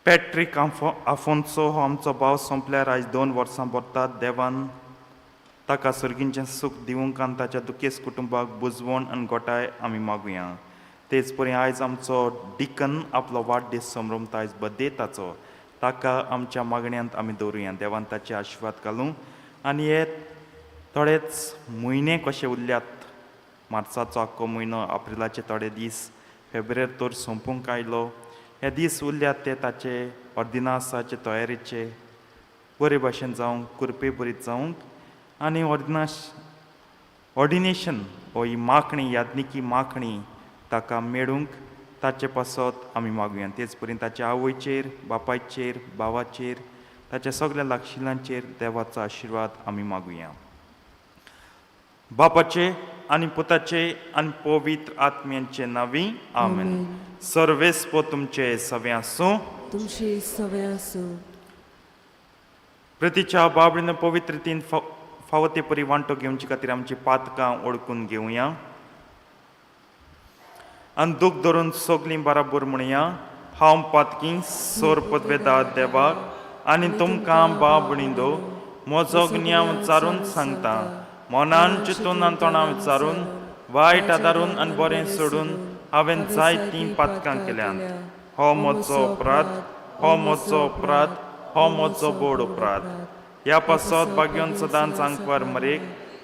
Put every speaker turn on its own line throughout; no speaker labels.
Patrick Afonso हो आमचो भाव सोंपल्यार आयज 2 वर्सां भरतात. देवान ताका सर्गींचें सूख दिवंक आनी ताच्या दुखेस्त कुटुंबाक बुजवण आनी गोठाय आमी मागुया. तेच परी आयज आमचो डिकन आपलो वाडदीस समरमता आयज बड्डे ताचो. ताका आमच्या मागण्यांत आमी दवरुया. देवान ताचे आशिर्वाद घालूं आनी हे थोडेच म्हयने कशे उरल्यात. मार्चाचो आख्खो म्हयनो, एप्रिलाचे थोडे दीस, फेब्रुवारी तर सोंपूंक आयलो. हे दीस उरल्यात ते ताचे ऑर्डिनासाचे तयारेचे बरे भाशेन जावंक, कुरपे बरीत जावंक आनी ऑर्डिनेशन हो ही माखणी, याज्ञिकी माखणी ताका मेळूंक ताचे पासत आमी मागुया. तेच परी ताच्या आवयचेर, बापायचेर, भावाचेर, ताच्या सगळ्या लागशिलांचेर देवाचो आशिर्वाद आमी मागुया. बापाचे आनी पुताचे आनी पवित्र आत्म्यांचे नांवी आमेन. सर्वेस्पो तुमचे सवे आसूं.
तुमची सवे आसूं.
प्रतीच्या बाबडीन पवित्र रितीन फावते परी वांटो घेवचे खातीर आमची पातकां ओळखून घेवया आनी दूख धरून सगलीं बराबर म्हणया. हांव पातकी सोर पदवेदार देवाक आनी तुमकां बाबडींदो म्हजो ज्ञान विचारून सांगता. मनान चिंतून आनी तोंडां विचारून, वायट आदारून आनी बरें सोडून हांवें जायतीं पातकां केल्यात. हो म्हजो अपराध, हो म्हजो अपराध, हो म्हजो बोड अपराध. ह्या पासत भाग्योन सदांच आंकवार मरेक,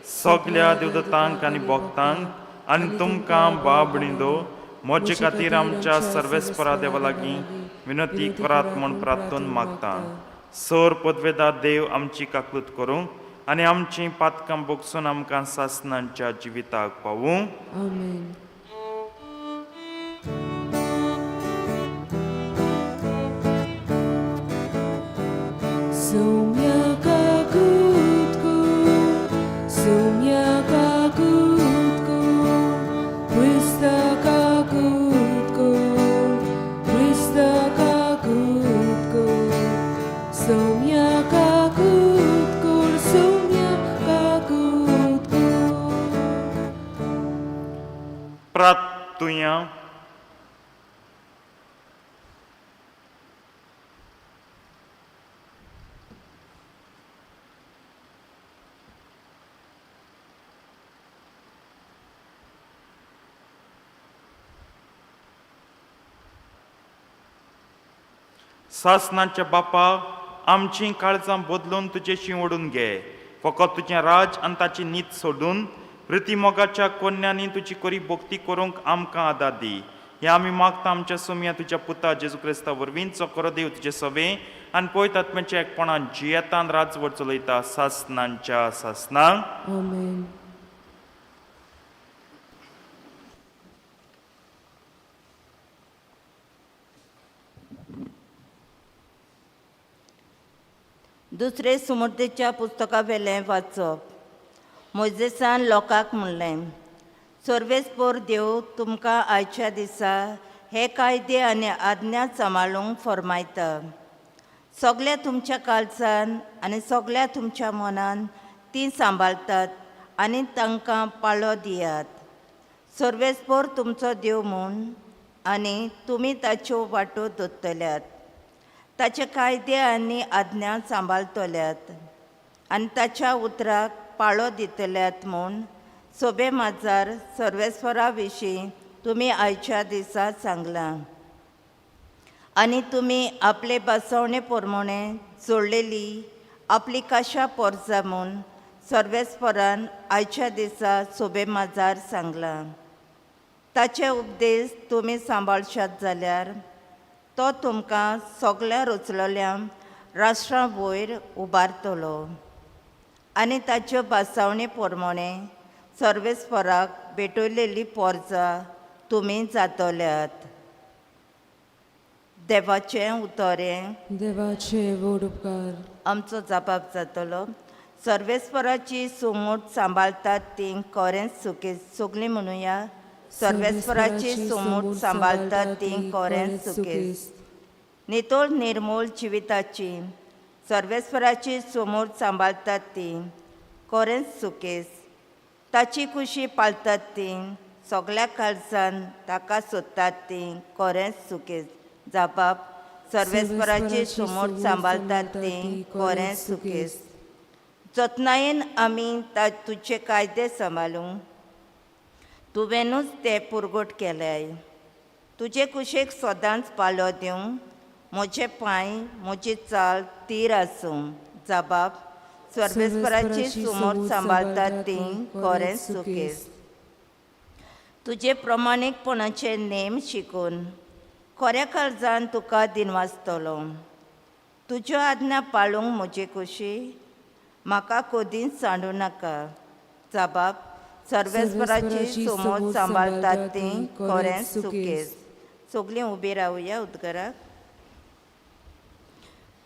सगल्या देवदतांक आनी भक्तांक आनी तुमकां बाबडींदो म्हजे खातीर आमच्या सर्वेस्परा देवा लागीं विनंती करात म्हूण प्रार्थून मागता. सर पदवेदार देव आमची काकूत करूं आनी आमची पातकां भोगसून आमकां सासणांच्या जिविताक पावूं.
आमेन.
प्रार्थुया. सासणाच्या बापा, आमची काळजां बदलून तुजेशी ओडून घे. फकत तुजें राज आनी ताची नीत सोडून प्रतिमोगाच्या कोन्यांनी तुजी करी भक्ती करूंक आमकां आदार दी. हे आमी मागता आमच्या सुमया तुज्या पुता जेजू क्रिस्ता वरवींचो खरो देव तुजे सवे आनी पवित्र आत्म्याच्या एकपणान जियेतान राजवट चलयता सासणांच्या सासणांक.
आमेन.
दुसरे सुमर्तेच्या पुस्तका वेलें वाचप. मोजेसान लोकांक म्हणलें, सर्वेस्पोर देव तुमकां आयच्या दिसा हे कायदे आनी आज्ञा सांबाळूंक फरमायता. सगळे तुमच्या काळजान आनी सगळ्या तुमच्या मनान ती सांबाळतात आनी तांकां पाळो दियात. सर्वेस्पोर तुमचो देव म्हूण आनी तुमी ताच्यो वाटो धरतल्यात. ताचे कायदे आनी आज्ञा सांबाळतल्यात आनी ताच्या उतराक पाळो दितल्यात म्हूण सोबे माजार सर्वेस्परा विशीं तुमी आयच्या दिसा सांगलां. आनी तुमी आपले बसवणे प्रमाणे जोडलेली आपली काशा पोरजा म्हूण सर्वेस्परान आयच्या दिसा सोबे माजार सांगलां. ताचे उपदेश तुमी सांबाळशात जाल्यार तो तुमकां सगळ्या रचलेल्या राष्ट्रां वयर उबारतलो आनी ताच्यो बासावणे प्रमाणे सर्वेस्पराक भेटयलेली पोरजा तुमी जातल्यात. देवाचें उतोरें.
देवाचे व्हड उपकार.
आमचो जबाब जातलो. सर्वेस्पराची सुमूट सांबाळतात ती खरेंच सुकेज. सगळीं म्हणुया, सर्वेस्पराची सुमूट सांबाळतात ती खरेंच सुकेज. नितोळ निर्मूळ जिविताची सर्वेस्पराची सुमूट सांबाळतात ती खरेंच सुकेज. ताची कुशी पाळतात ती सगळ्या काळजान ताका सोदतात ती खरेंच सुकेज. जाबाब, सर्वेस्पराची सोमोट सांबाळतात ती कोरें सुकेस. जतनायेन आमी तुझे कायदे सांबाळूंक तुवेंनूच ते पुरगोट केल्याय. तुजे कुशेक सदांच पालो दिवंक म्हजे पांय म्हजी चाल तीर आसूं. जबाब सर्वेस्पराची सुमोट सांबाळतात ती कोरें सुकेस. तुजे प्रमाणीकपणाचे नेम शिकून खऱ्या काळजान तुका दिनवासतलो. तुज्यो आज्ञा पाळूंक म्हजी खुशी म्हाका कदींच सांडू नाका. जबाब सर्वेस्पराची सुमोट सांबाळतात ती कोरें सुकेस. सगळीं उबी रावया उदगाराक.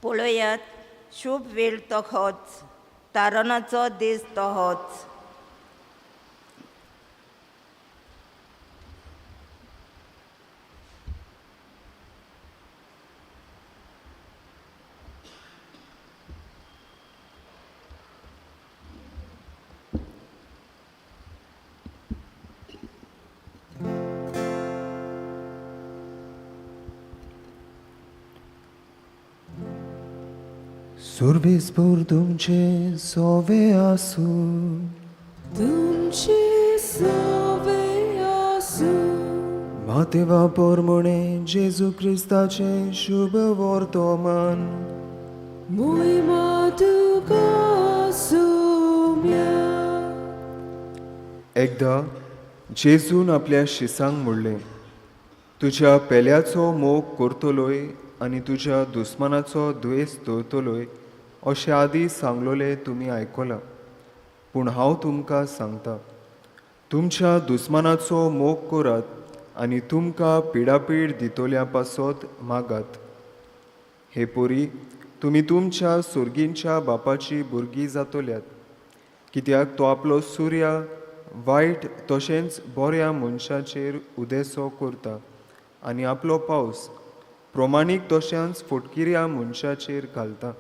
पळयात, शुभ वेळ तो होच, तारणाचो दीस तो होच.
Survispor तुमचे सोवे आसू.
तुमची सवे आसू.
मातेवा पोरमुणे जेजू क्रिस्ताचे शुभ वर्तमान.
मोहिमा तुका सोम्या.
एकदा जेजून आपल्या शिसांक म्हणलें, तुज्या पेल्याचो मोग करतलोय आनी तुज्या दुस्मानाचो द्वेस दवरतलोय अशें आदीं सांगलोलें तुमी आयकलां. पूण हांव तुमकां सांगतां, तुमच्या दुस्मानाचो मोग करात आनी तुमकां पिडापीड दितोल्या पासत मागात. हे पोरी, तुमी तुमच्या सुर्गींच्या बापाची भुरगीं जातोल्यात. कित्याक तो आपलो सूर्य वायट तशेंच बऱ्या मनशाचेर उदेसो करता आनी आपलो पावस प्रमाणीक तशेंच फटकिऱ्या मनशाचेर घालता.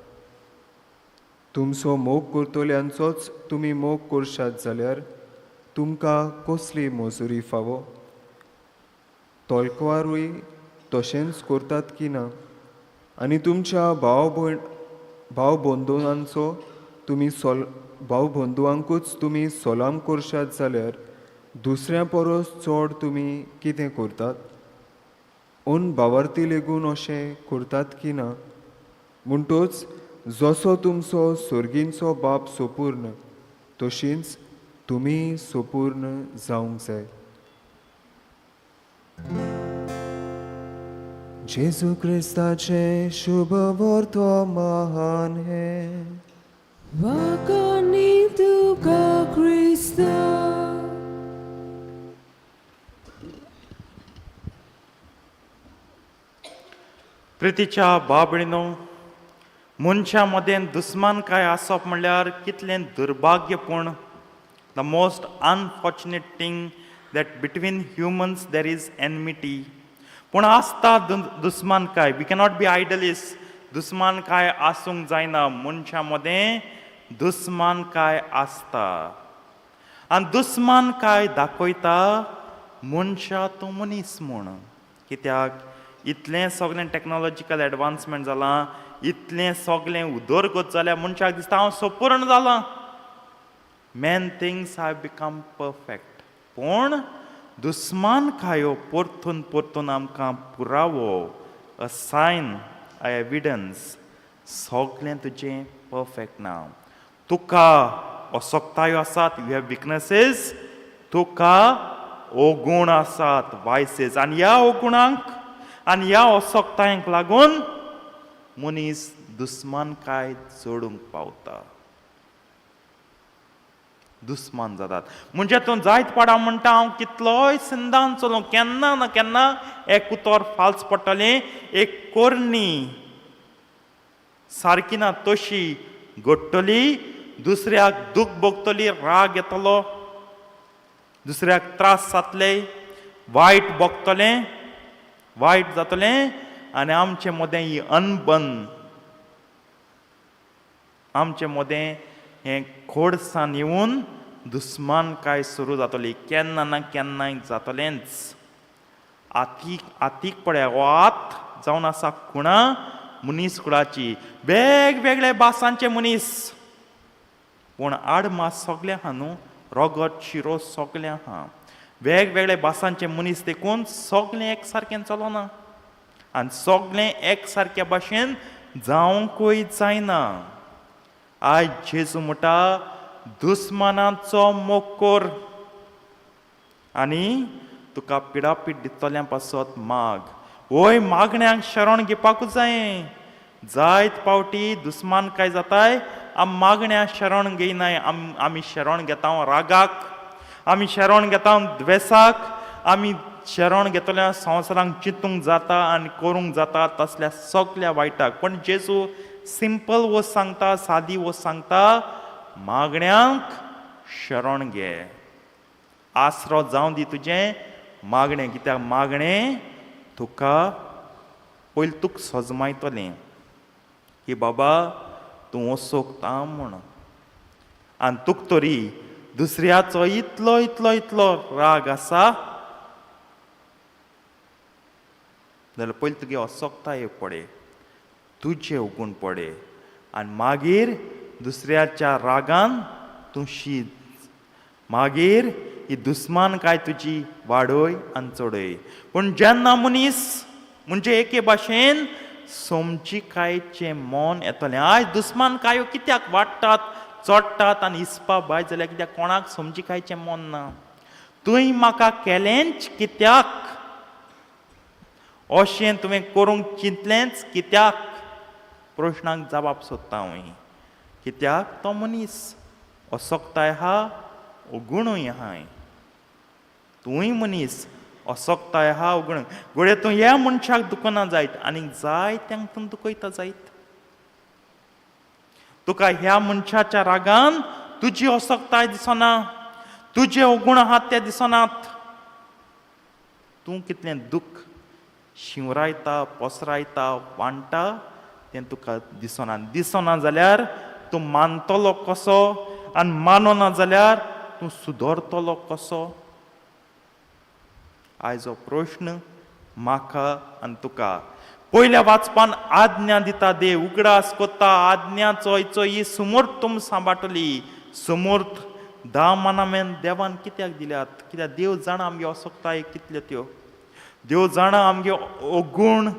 तुमचो मोग करतल्यांचोच तुमी मोग करशात जाल्यार तुमकां कसली मजुरी फावो? तोलकवारूय तशेंच करतात की ना? आनी तुमच्या भाव बंधुआंचो तुमी भाव बंधुआंकूच तुमी सलाम करशात जाल्यार दुसऱ्या परस चड तुमी कितें करतात? ओन भावार्थी लेगून अशें करतात की ना? म्हणटूच जसो तुमचो सुर्गींचो बाप सोपूर्ण तशींच तुमी सोपूर्ण जावंक जाय. जेजू क्रिस्ताचे शुभ वर्तमान हे.
वाकानी तुका क्रिस्ता.
प्रितीच्या बाबळीनो, मनशा मदें दुस्मान काय आसप म्हणल्यार कितलें दुर्भाग्यपूर्ण. The most unfortunate thing that between humans there is enmity. पूण आसता दुस्मान काय. We cannot be idealist. दुस्मान काय आसूंक जायना. मनशा मदें दुस्मान काय आसता आनी दुस्मान काय दाखयता मनशा तो मनीस म्हूण. कित्याक इतलें सगळें टॅक्नॉलॉजिकल एडवान्समेंट जालां, इतलें सगळें उदरगत जाल्या मनशाक दिसता हांव संपूर्ण जालां. Man things have become perfect. पूण दुस्मान खायो परतून परतून आमकां पुरावो, अ सायन, अ एविडन्स सगळें तुजें परफेक्ट ना. तुका असक्तायो आसात, यू हॅव विकनेसीस. तुका अवगुण आसात, वायसीस. आनी ह्या अवगुणांक आनी ह्या असक्तायांक लागून मनीस दुस्मानकाय जोडूंक पावता, दुस्मान जातात. म्हणजे तूं जायत पडा म्हणटा हांव कितलोय सिंधान चलों, केन्ना ना केन्ना एक उतर फाल्स पडटलें, एक कोरणी सारकी ना तशी घडटली, दुसऱ्याक दूख भोगतली, राग येतलो, दुसऱ्याक त्रास जातले, वायट भोगतलें, वायट जातलें. आनी आमचे मदें ही अनबन, आमचे मदें हें खोडसाण येवन दुस्मानकाय सुरू जातली. केन्ना ना केन्नाय जातलेंच. आतीक पळय, हो आत जावन आसा खुणा मनीस कुळाची वेगवेगळे भासांचे मनीस पूण आडमास सगळे आहा न्हू रगत शिरो सगळे आहा वेगवेगळे भासांचे मनीस देखून सगळे एक सारकें चलोना आनी सगळे एक सारक्या भाशेन जावंकूय जायना आयज जेजू म्हणटा दुस्मानाचो मोग कर आनी तुका पिडापीड दितल्या पासत माग ओय मागण्यांक शरण घेवपाकूच जाय जायत पावटी दुस्मान काय जाताय मागण्या शरण घेयनाय आमी शरण घेता रागाक आमी शरण घेता द्वेसाक आमी शरण घेतल्या संवसारांक चिंतूंक जाता आनी करूंक जाता तसल्या सगळ्या वायटाक पण जेजू सिंपल वस्त सांगता सादी वस्त सांगता मागण्यांक शरण घे आसरो जावं दी तुजें मागणें कित्याक मागणें तुका पयलीं तुका सजमायतलें की बाबा तूं वसोकता म्हूण आनी तुका तरी दुसऱ्याचो इतलो इतलो इतलो राग आसा जाल्यार पयलीं तुगे असोकताय पडे तुजें उगूण पडे आनी मागीर दुसऱ्याच्या रागान तूं शीत मागीर ही दुस्मानकाय तुजी वाडय आनी चडय पूण जेन्ना मनीस म्हणजे एके भाशेन सोमचीकायेचें मन येतलें आयज दुस्मानकायो कित्याक वाडटात चडटात आनी हिसपा भायर जाल्यार कित्याक कोणाक सोमचीकायेचें मन ना तुवें म्हाका केलेंच कित्याक अशें तुवें करूंक चिंतलेंच कित्याक प्रश्नाक जबाब सोदता हांव कित्याक तो मनीस असोकताय आहा उगुणूय आहाय तूंय मनीस असोकताय आहा उगूण घोडये तूं ह्या मनशाक दुखना जायत आनी जायत्यांक तूं दुखयता जायत तुका ह्या मनशाच्या रागान तुजी असोकताय दिसना तुजे उगूण आहात ते दिसनात तूं कितलें दूख शिवरायता पसरायता वांटा तें तुका दिसना जाल्यार तूं मानतलो कसो आनी मानना जाल्यार तूं सुदरतलो कसो आयजो प्रश्न म्हाका आनी तुका पयल्या वाचपान आज्ञा दिता देव उगडास कोत्ता आज्ञा चोयचो ही सुमूर्त तुम सांबाटली सुमूर्त 10 मानामेंत देवान कित्याक दिल्यात कित्याक देव जाणा आमगे असोकताय कितल्यो त्यो देव जाणा आमगे अवगुण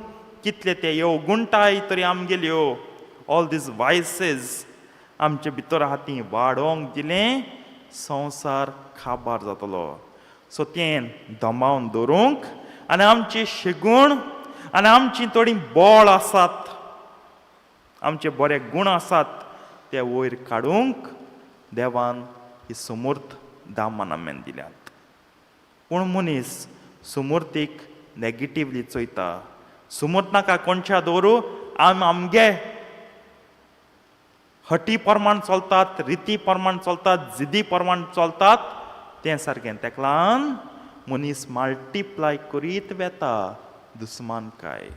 कितले ते ह्यो अवगुणटाय तरी आमगेल्यो ऑल दीस वायसीस आमचे भितर आहा ती वाडोवंक दिलें संवसार खाबार जातलो सो तें दमावन दवरूंक आनी आमचे शेगूण आनी आमची थोडी बळ आसात आमचे बरे गूण आसात ते वयर काडूंक देवान ही सुमूर्त 10 मानामेंत दिल्यात पूण मनीस सुमूर्तीक नेगेटिव्हली चोयता सुमूर्त नाका कोणच्या दवरूं आमगे हटी प्रमाण चलतात रिती प्रमाण चलतात जिदी प्रमाण चलतात तें सारकें तेका लागून मनीस मल्टिप्लाय करीत वेता दुस्मानकाय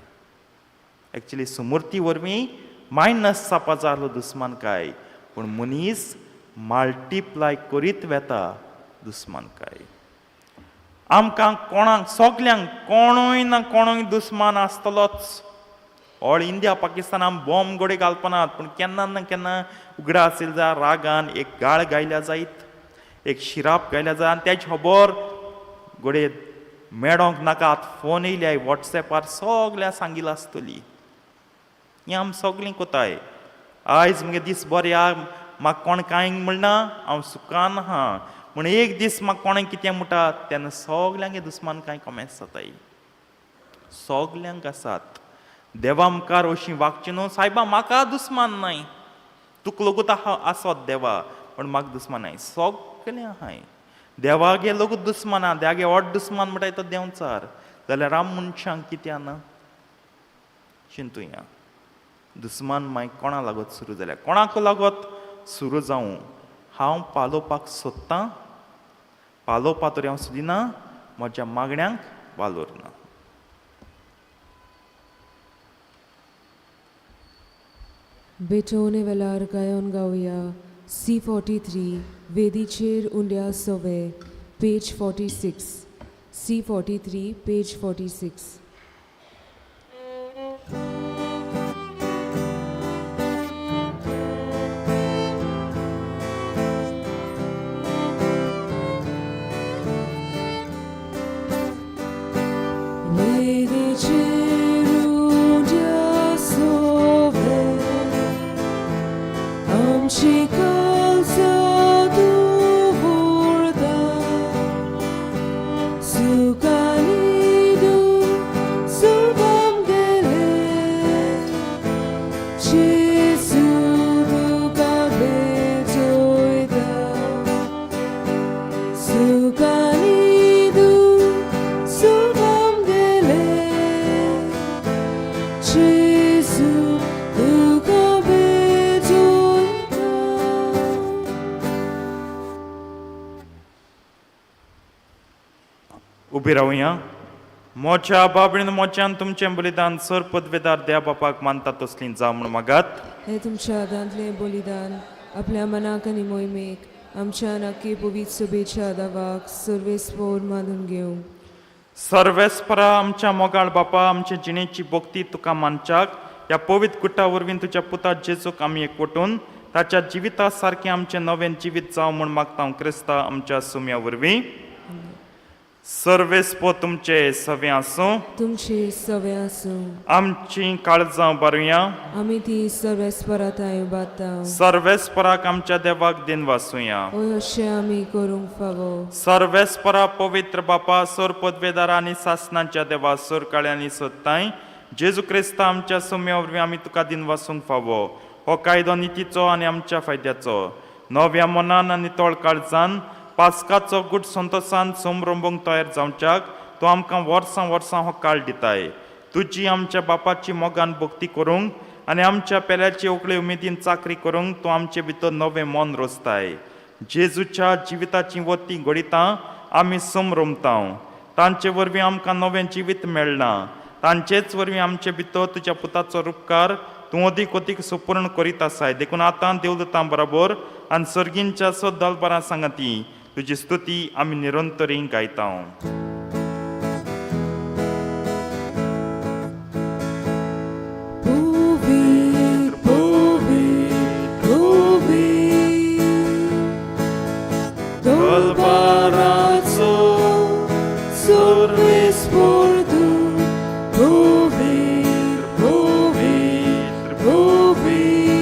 एक्चुली सुमूर्ती वरवीं मायनस जावपा जालो दुस्मानकाय पूण मनीस मल्टिप्लाय करीत वेता दुस्मानकाय आमकां कोणाक सगल्यांक कोणूय ना कोणूय दुस्मान आसतलोच ऑल इंडिया पाकिस्तानान बॉम्ब गोडे घालपनात पूण केन्ना ना केन्ना उगडा आसले जाल्यार रागान एक गाळ गायल्या जायत एक शिराप गायल्या जाय आनी तेज खबर गोडे मेळोंक नाका फोन येयल्याय वॉट्सॅपार सगल्या सांगिल्ली आसतली ही आमी सगळीं कोताय आयज मुगे दीस बरे आ म्हाका कोण कांय म्हणना हांव सुखान आहा पूण एक दीस म्हाका कोणें कितें म्हणटा तेन्ना सगल्यांगे दुस्मान कांय कमेंट्स जाताय सगल्यांक आसात देवा मुखार अशीं वागचीं न्हू सायबा म्हाका दुस्मान नाय तुका लोगूत आसत देवा पण म्हाका दुस्मान नाय सगलें आहाय देवागे लोगूत दुस्मान आहा देवागे व्हड दुस्मान म्हणटाय तो देंवचार जाल्यार आम मनशांक कितें ना चिंतुया दुस्मान मागीर कोणा लागत सुरू जाल्यार कोणाक लागत सुरू जावं हांव पालोवपाक सोदतां पालोवपा तरी हांव सोदिना म्हज्या मागण्यांक वालोर ना
बेटोने वेलार गायन गावया C43 वेदीचेर उंड्या सवे पेज 46 C43 पेज 46
उबी रावया. मोच्या बाबळीन मोच्यान तुमचें बलिदान सर पदवेदार देवा बापाक मानता तसलीं जावं म्हूण मागात.
हे तुमच्या दांतलें बलिदान आपल्या मनाक आनी मोहिमेक आमच्या नक्की पवित्र सभेच्या दावाक सर्वेस्पोर मानून घेवं.
सर्वेस्परा आमच्या मोगाळ बापा आमचे जिणेची भक्ती तुका मानच्याक ह्या पवित्र गुटा वरवीं तुज्या पुता जेजूक आमी एकवटून ताच्या जिविता सारकें आमचें नवें जिवीत जावं म्हूण मागता हांव क्रिस्ता आमच्या सुम्या वरवीं. सर्वेस्पो तुमचे सवे आसूं.
तुमचे सवे आसूं.
आमची काळजां बारुया.
आमी ती सर्वेस्पराताय बाता.
सर्वेस्पराक आमच्या देवाक दिन वासुया.
ओय अशें आमी करूंक फावो.
सर्वेस्परा पवित्र बापा सोर पदवेदारा आनी सासणांच्या देवा सोर काळ्यांनी सोदताय जेजू क्रिस्ता आमच्या सुम्या वरवीं आमी तुका दिन वासूंक फावो. हो कायदो नितीचो आनी आमच्या फायद्याचो. नव्या मनान आनी तोळ काळजान पास्काचो गुट संतोषान समरंभूंक तयार जावच्याक तूं आमकां वर्सां वर्सां हो काळ दिताय. तुजी आमच्या बापाची मोगान भक्ती करूंक आनी आमच्या पेल्याची उकळे उमेदीन चाकरी करूंक तूं आमचे भितर नवें मन रोसताय. जेजूच्या जिविताची वती घडिता आमी समरमता. तांचे वरवीं आमकां नवें जिवीत मेळना. तांचेच वरवीं आमचे भितर तुज्या पुताचो उपकार तूं अदीक अदीक सुपूर्ण करीत आसाय. देखून आतां देवदूतां बरोबर आनी सर्गींच्या दलबरां सांगाती तुजी स्तुती आमी निरंतरी गायता.
Dolbarazo, सर्वेस्पोर तूं, पवित्र, पवित्र, पवित्र.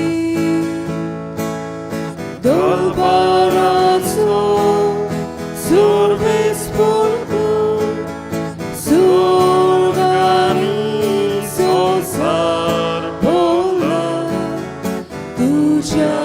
Dolbarazo, सर्वेस्पोर तूं, स्वर्गानी संसार भोगला तुझ्या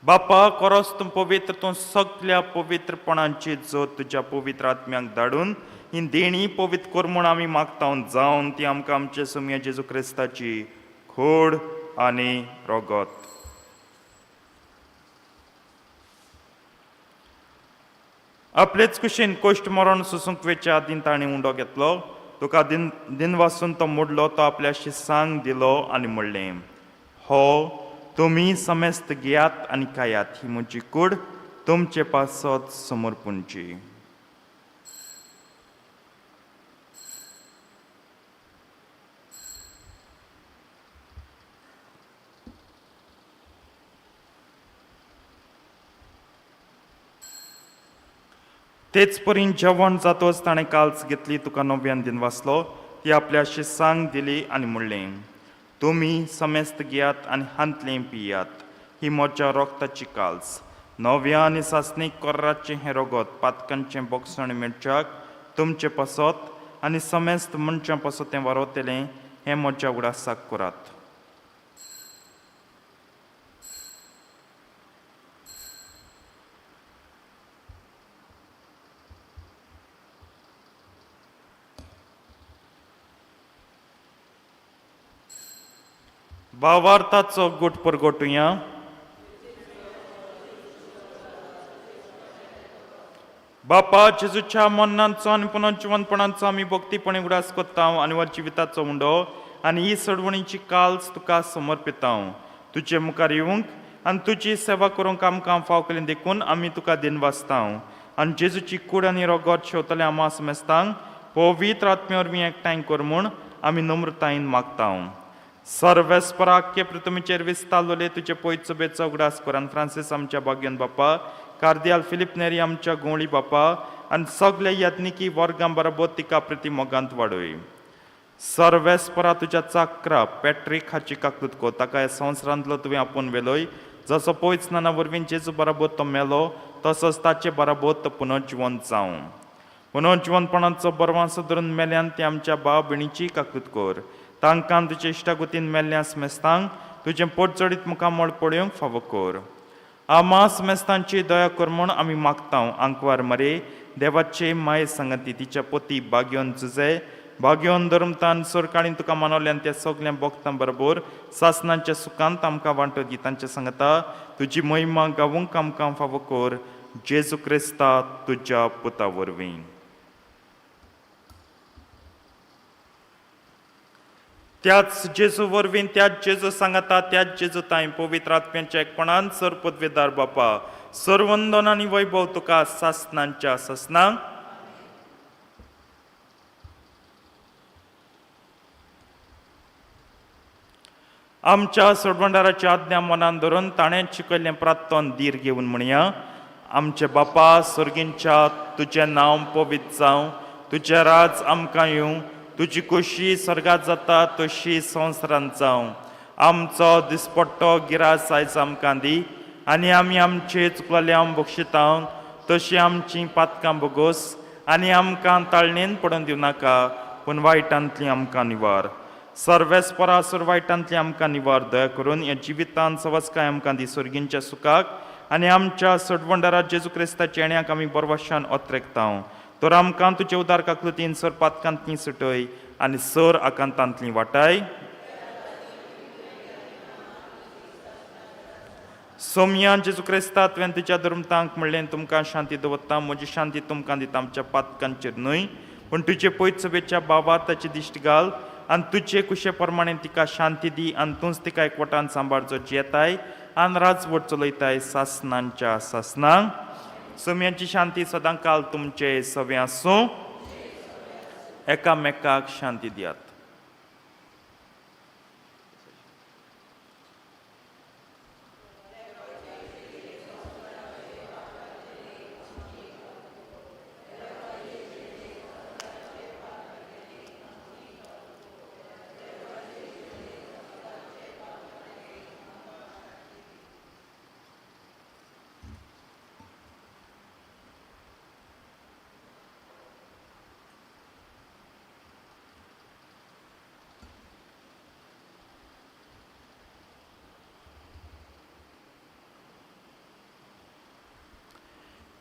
बापा कोरोस तूं पवित्र तूं सगल्या पवित्रपणांची जोत तुज्या पवित्र आत्म्याक धाडून ही देणी पवित्र कर म्हूण आमी मागता जावन ती आमकां आमचे सुम्या जेजू क्रिस्ताची खोड आनी रोगत. आपलेच कुशीन कोश्ट मरण सुसूंक वेच्या आदीं ताणें उंडो घेतलो. तुका दिन वासून तो मोडलो तो आपल्या शिसांक दिलो आनी म्हणलें हो तुमी समेस्त घेयात आनी खायात. ही म्हजी कूड तुमचे पासत समर्पूंची. तेच परीन जेवण जातोच ताणें काल्स घेतली तुका नव्यान दिन वाचलो. ती आपल्या शिसांक दिली आनी म्हणलें तुमी समेस्त घेयात आनी हांतलें पियात. ही म्हज्या रोगताची काल्स. नव्या आनी सासणीक कोर्राचें हें रोगत पातकांचें बोगसण मेळच्याक तुमचें पासत आनी समेस्त मनशां पासतें वारोतेलें हें म्हज्या उडासाक करात. भावार्थाचो गुट परगोटुया. बापा जेजूच्या मरणांचो आनी पुनर्जिवनपणांचो आमी भक्तीपणे उडास कोत्ता आनी वर जिविताचो उंडो आनी ही सडवणीची काल्स तुका समर्पिता. तुजे मुखार येवंक आनी तुजी सेवा करूंक आमकां फाव केलें देखून आमी तुका दिन वाचता आनी जेजूची कूड आनी रोगत शेवतले आमा समेस्तांक पवित्र आत्मे वरवीं एकठांय कर म्हूण आमी नम्रतायेन मागता. सर्वेस्पराक्य पृथ्वीचेर विस्तारलोले तुजे पयत सभेचो उगडास कर. आनी फ्रांसीस आमच्या भाग्यन बापा, कार्दियाल फिलीप नेरी आमच्या गोवळी बापा आनी सगळे यत्निकी वर्गां बरोबर तिका प्रतिमोगांत वाडय. सर्वेस्परा तुज्या चाकरा पॅट्रीक हाची काकूत को ताका ह्या संवसारांतलो तुवें आपूण वेलोय. जसो पयस नाना वरवीं जेजू बरोबर तो मेलो तसोच ताचे बरोबर तो पुनर्जिवंत जावं. पुनर्जिवंतपणाचो बरवांसो धरून मेल्यान ते आमच्या भाव भयणीची काकूत कर. तांकां तुजे इश्टागुतीन मेल्ल्यास मेस्तांक तुजें पोटजडीत मुखार मळ पळोवंक फावो कर. आमास मेस्तांची दया कर म्हूण आमी मागतां. आंकवार मरे देवाचे माये संगती तिच्या पोती भाग्योन झुजे भाग्योन धर्मतान सोरकाळीन तुका मानवल्यान त्या सगळ्या भक्तां बरोबर सासणांच्या सुखांत आमकां वांटो दी. तांच्या सांगता तुजी महिमा गावूंक आमकां फावो कर. जेजू क्रिस्ता तुज्या पुता वरवीं. त्याच जेजू वरवीं त्याच जेजू सांगता त्याच जेजू ताईं पवित्र आत्म्याच्या एकपणान सर पदवेदार बापा सर्वंदन आनी वैभव तुका सासणांच्या सासणांक आमच्या सोडवंडाराची आज्ञा मनान धरून ताणें शिकयल्लें प्रार्थन धीर घेवन म्हणया. आमचे बापा सर्गींच्या तुजें नांव पवित्र जावं. तुजें राज आमकां येवं. तुजी खोशी स्वर्गांत जाता तशी संवसारांत जावं. आमचो दिसपट्टो गिरास आयज आमकां दी आनी आमी आमचे चुकलेल्यांक बक्षिता तशी आमचीं पातकां बोगोस आनी आमकां ताळणेन पडून दिवं नाका पूण वायटांतली आमकां निवार. सर्वेस्परा वायटांतली आमकां निवार. दया करून ह्या जिवितांत सवस्काय आमकां दी सर्गींच्या सुखाक आनी आमच्या सोडवंडारा जेजू क्रिस्ताच्या येण्याक आमी बरवाशान ओत्रेकता. तर आमकां तुजे उदार काकलुतीन सर पातकांतली सुटय आनी सर आकांतांतली वाटाय. सोमया जेजू क्रिस्ता तुवें तुज्या धर्मतांक म्हणलें तुमकां शांती दवरता. म्हजी शांती तुमकां दिता. आमच्या पातकांचेर न्हय पूण तुजे पयत सभेच्या बाबा ताची दिश्ट घाल आनी तुजे कुशे प्रमाणे तिका शांती दी आनी तूंच तिका एकवटान सांबाळचो जेताय आनी राजवट चलयताय सासणांच्या सासणांक. सोम्याची शांती सदां काल तुमचे सवे आसूं. एकामेकाक शांती दियात.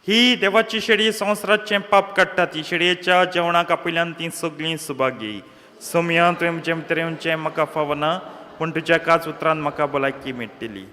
ही देवाची शेळी संवसाराचें पाप काडटा. ती शेळयेच्या जेवणाक आपयल्यान ती सगळीं सुभागी. सोमया तुवें म्हजें भितर येवचें म्हाका फावना पूण तुज्या काच उतरान म्हाका भलायकी मेळटली.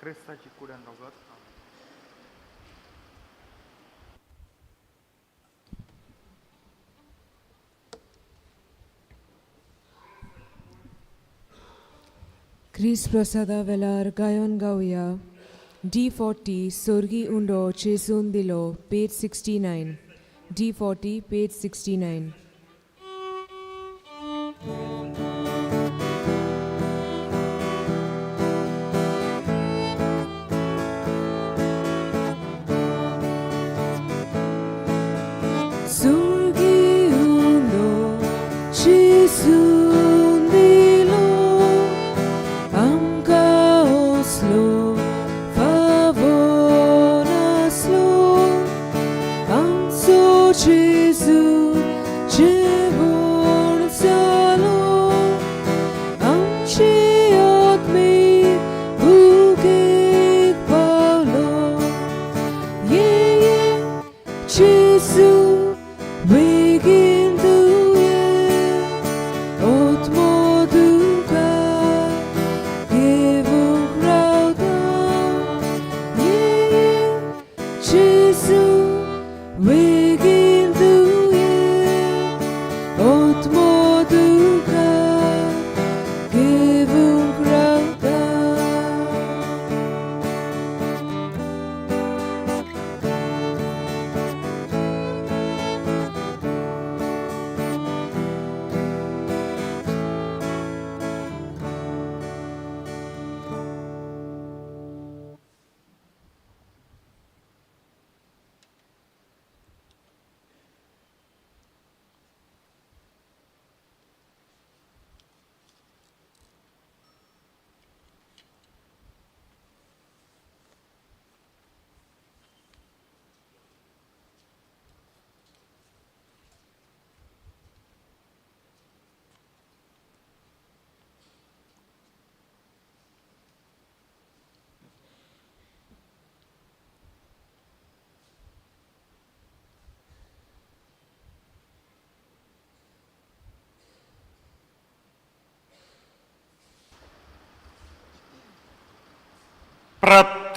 क्रिस्ताची कुड्यान रगत
क्रिस प्रसादा वेलार गायन गावया. D40 सोर्गी उंडो चेसून दिलो पेज 69. D40 page 69.
Wiggle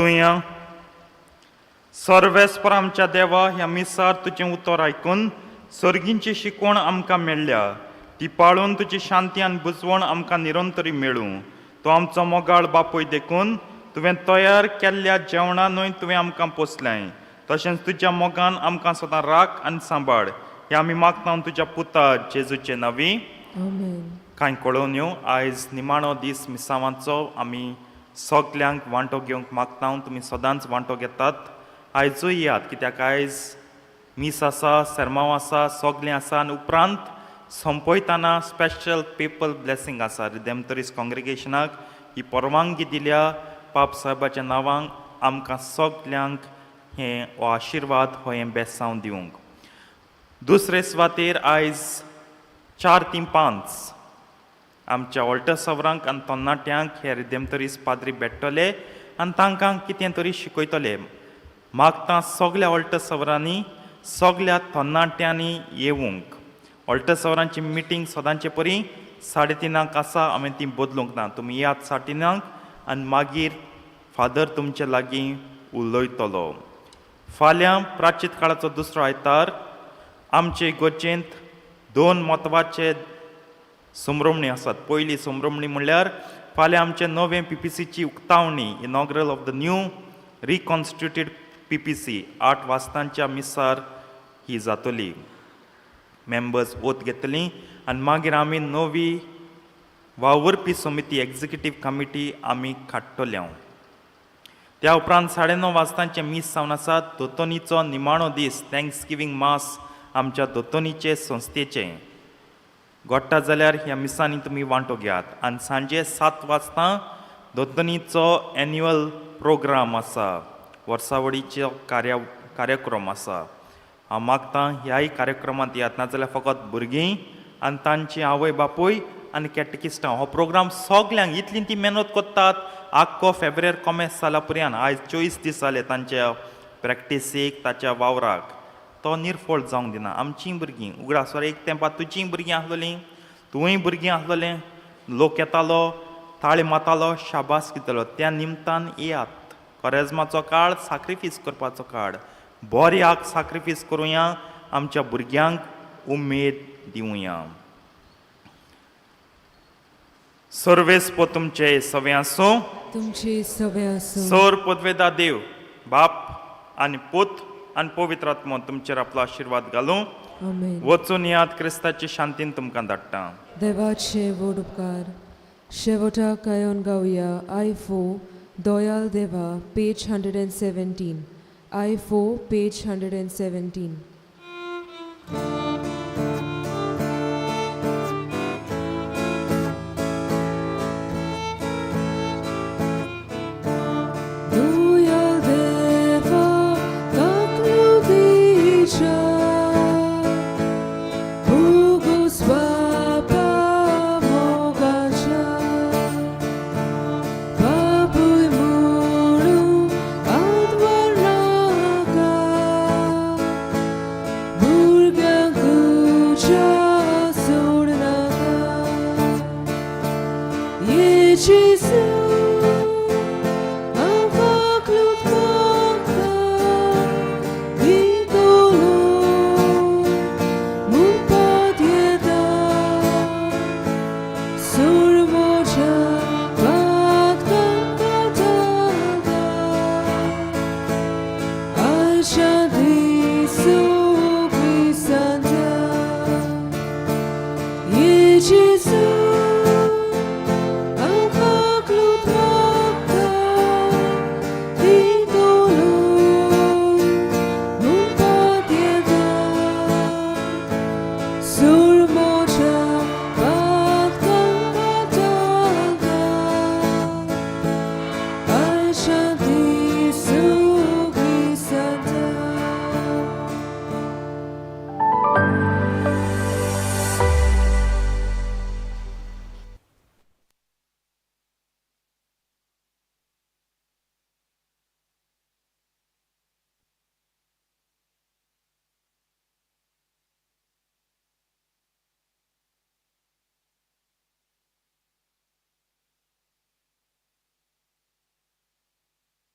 मागतुया. सर्वेस्पर आमच्या देवा, ह्या मिसार तुजें उतर आयकून सर्गींची शिकवण आमकां मेळ्ळ्या. ती पाळून तुजी शांती आनी बुजवण आमकां निरंतरी मेळूं. तो आमचो मोगाळ बापूय देखून तुवें तयार केल्ल्या जेवणानूय तुवें आमकां पोसलें. तशेंच तुज्या मोगान आमकां सदां राख आनी सांबाळ. हें आमी मागता तुज्या पुता जेजूचे नांवी.
आमेन.
कांय कळोवण्यो आयज निमाणो दीस मिसावांचो आमी सगल्यांक वांटो घेवंक मागता. तुमी सदांच वांटो घेतात. आयजूय याद, कित्याक आयज मीस आसा, सेरमांव आसा, सगलें आसा आनी उपरांत संपयतना स्पेशल पेपल ब्लेसिंग आसा. रिडेम्पटरीस कॉंग्रिगेशनाक ही परवानगी दिल्या. पाप साहेबाच्या नांवान आमकां सगल्यांक हें हो आशिर्वाद हो हें बेसांव दिवंक. दुसरे सुवातेर आयज 4 ते 5 आमच्या ऑल्टर सवरांक आनी तरणाट्यांक हे रिडेम्पटरीस पाद्री भेटतले आनी तांकां कितें तरी शिकयतले. मागता सगल्या ऑल्टर सवरांनी, सगल्या तरणाट्यांनी येवंक. ऑल्टर सवरांची मिटींग सदांचे परी 3:30 आसा. हांवें ती बदलूंक ना. तुमी याद 3:30 आनी मागीर फादर तुमचे लागीं उलयतलो. फाल्यां प्राचीत काळाचो दुसरो आयतार आमचे इगोर्जेंत 2 म्हत्वाचे सुमरवणी आसात. पयली सुमरवणी म्हणल्यार फाल्यां आमचे नवें PPCची उक्तावणी, inaugural of the new reconstituted PPC 8 वाजतांच्या मिसार ही जातली. मेंबर्स ओत घेतली आनी मागीर आमी नवी वावुरपी समिती एक्झिक्युटीव कमिटी आमी काडटल्यो. त्या उपरांत 9:30 वाजतांचे मीस जावन आसात. दोतोनीचो निमाणो दीस थँक्सगिवींग मास आमच्या दोतोनीचे संस्थेचे घडटा जाल्यार ह्या मिसांनी तुमी वांटो घेयात. आनी सांजे 7 वाजता दोतोनीचो एन्युअल प्रोग्राम आसा, वर्सावळीचो कार्यक्रम आसा. हांव मागतां ह्याय कार्यक्रमांत येयात, नाजाल्यार फकत भुरगीं आनी तांची आवय बापूय आनी कॅटेकिस्टां. हो प्रोग्राम सगल्यांक इतली ती मेहनत करतात. आख्खो फेब्रुवारी कॉमेस जाल्या पर्यंत आयज 24 दीस जाले तांच्या प्रॅक्टिसीक, ताच्या वावराक. तो निर्फळ जावंक दिना. आमचीं भुरगीं उगडासवर एक तेंपार तुजीं भुरगीं आसलोलीं, तुवूय भुरगीं आसलोलें, लोक येतालो, ताळी मारतालो, शाबास दितालो. त्या निमतान येयात. कॉरेजमाचो काळ सॅक्रिफीस करपाचो काळ. बऱ्याक सॅक्रिफीस करुया, आमच्या भुरग्यांक उमेद दिवया. सर्वेस्प तुमचे सवे आसूं.
तुमची सवे आसूं.
सर पदवेदा देव बाप आनी पूत आनी पवित्र आत्मो तुमचेर आपलो आशिर्वाद घालूं.
आमेन.
वचून याद क्रिस्ताची शांतीन तुमकां धाडटा.
देवाचे व्हड उपकार. शेवटाक कायोन गावया I4 दोयाल देवा पेज 117. I4 page 117. Jesus.